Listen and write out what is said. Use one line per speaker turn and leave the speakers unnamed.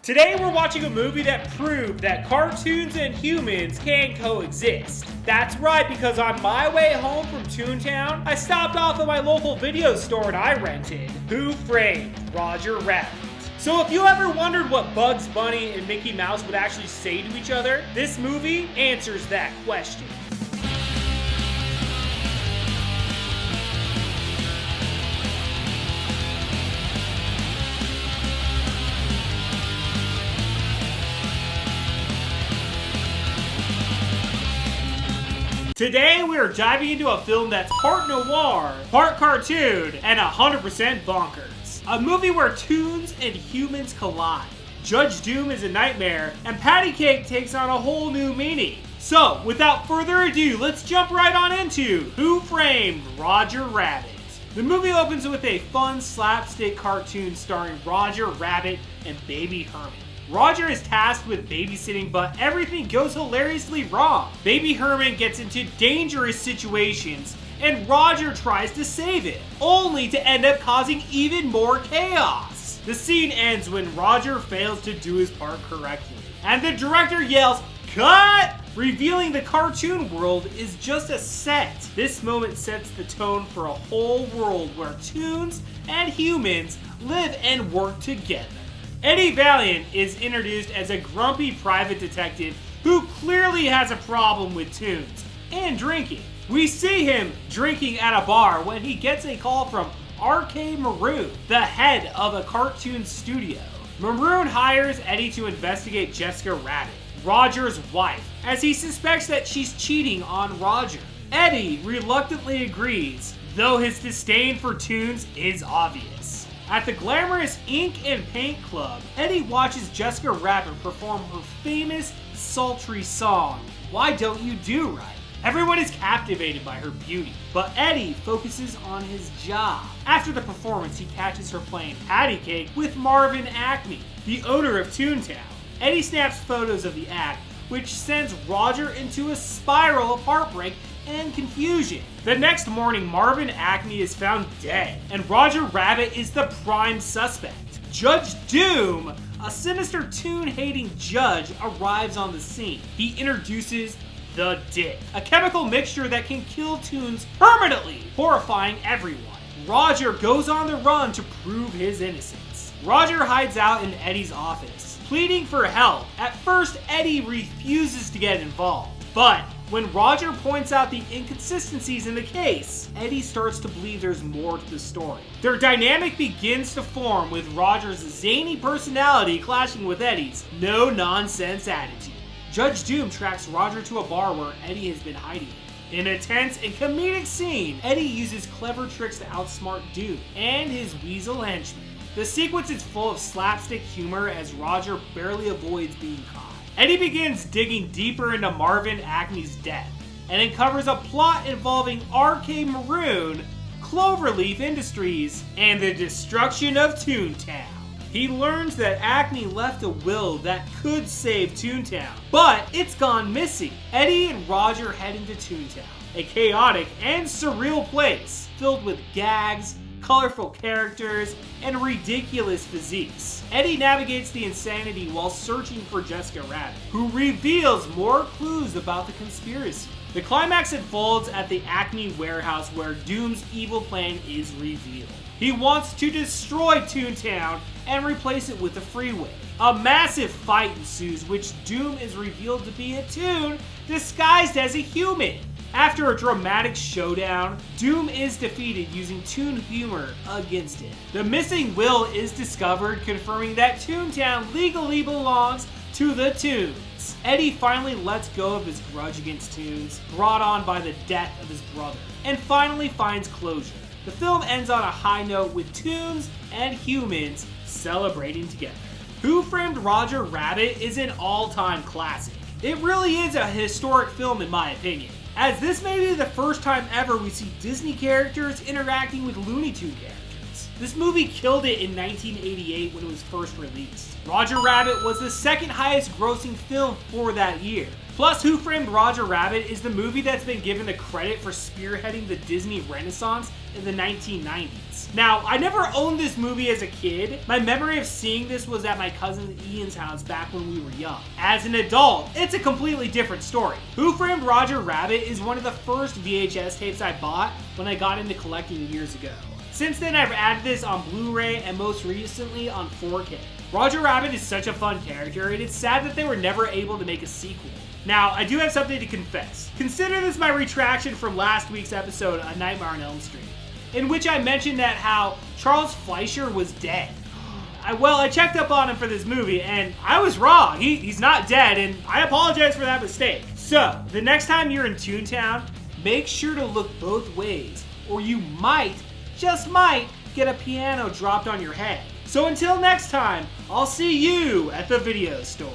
Today we're watching a movie that proved that cartoons and humans can coexist. That's right, because on my way home from Toontown, I stopped off at my local video store and I rented Who Framed Roger Rabbit. So if you ever wondered what Bugs Bunny and Mickey Mouse would actually say to each other, this movie answers that question. Today we are diving into a film that's part noir, part cartoon, and 100% bonkers. A movie where toons and humans collide. Judge Doom is a nightmare, and patty cake takes on a whole new meaning. So, without further ado, let's jump right on into Who Framed Roger Rabbit? The movie opens with a fun slapstick cartoon starring Roger Rabbit and Baby Herman. Roger is tasked with babysitting, but everything goes hilariously wrong. Baby Herman gets into dangerous situations, and Roger tries to save it, only to end up causing even more chaos. The scene ends when Roger fails to do his part correctly, and the director yells, "Cut!" revealing the cartoon world is just a set. This moment sets the tone for a whole world where toons and humans live and work together. Eddie Valiant is introduced as a grumpy private detective who clearly has a problem with toons and drinking. We see him drinking at a bar when he gets a call from R.K. Maroon, the head of a cartoon studio. Maroon hires Eddie to investigate Jessica Rabbit, Roger's wife, as he suspects that she's cheating on Roger. Eddie reluctantly agrees, though his disdain for toons is obvious. At the glamorous Ink and Paint Club, Eddie watches Jessica Rabbit perform her famous, sultry song, "Why Don't You Do Right?" Everyone is captivated by her beauty, but Eddie focuses on his job. After the performance, he catches her playing patty cake with Marvin Acme, the owner of Toontown. Eddie snaps photos of the act, which sends Roger into a spiral of heartbreak and confusion. The next morning, Marvin Acme is found dead, and Roger Rabbit is the prime suspect. Judge Doom, a sinister toon-hating judge, arrives on the scene. He introduces the Dick, a chemical mixture that can kill toons permanently, horrifying everyone. Roger goes on the run to prove his innocence. Roger hides out in Eddie's office, pleading for help. At first, Eddie refuses to get involved, but when Roger points out the inconsistencies in the case, Eddie starts to believe there's more to the story. Their dynamic begins to form, with Roger's zany personality clashing with Eddie's no-nonsense attitude. Judge Doom tracks Roger to a bar where Eddie has been hiding. In a tense and comedic scene, Eddie uses clever tricks to outsmart Doom and his weasel henchmen. The sequence is full of slapstick humor as Roger barely avoids being caught. Eddie begins digging deeper into Marvin Acme's death and uncovers a plot involving R.K. Maroon, Cloverleaf Industries, and the destruction of Toontown. He learns that Acme left a will that could save Toontown, but it's gone missing. Eddie and Roger head into Toontown, a chaotic and surreal place filled with gags, colorful characters, and ridiculous physiques. Eddie navigates the insanity while searching for Jessica Rabbit, who reveals more clues about the conspiracy. The climax unfolds at the Acme warehouse where Doom's evil plan is revealed. He wants to destroy Toontown and replace it with a freeway. A massive fight ensues, which Doom is revealed to be a toon disguised as a human. After a dramatic showdown, Doom is defeated using toon humor against it. The missing will is discovered, confirming that Toontown legally belongs to the toons. Eddie finally lets go of his grudge against toons, brought on by the death of his brother, and finally finds closure. The film ends on a high note with toons and humans celebrating together. Who Framed Roger Rabbit is an all-time classic. It really is a historic film in my opinion, as this may be the first time ever we see Disney characters interacting with Looney Tunes characters. This movie killed it in 1988 when it was first released. Roger Rabbit was the second highest grossing film for that year. Plus, Who Framed Roger Rabbit is the movie that's been given the credit for spearheading the Disney Renaissance in the 1990s. Now, I never owned this movie as a kid. My memory of seeing this was at my cousin Ian's house back when we were young. As an adult, it's a completely different story. Who Framed Roger Rabbit is one of the first VHS tapes I bought when I got into collecting years ago. Since then, I've added this on Blu-ray and most recently on 4K. Roger Rabbit is such a fun character, and it's sad that they were never able to make a sequel. Now, I do have something to confess. Consider this my retraction from last week's episode, A Nightmare on Elm Street, in which I mentioned that how Charles Fleischer was dead. I checked up on him for this movie, and I was wrong. He's not dead, and I apologize for that mistake. So, the next time you're in Toontown, make sure to look both ways, or you might, just might, get a piano dropped on your head. So until next time, I'll see you at the video store.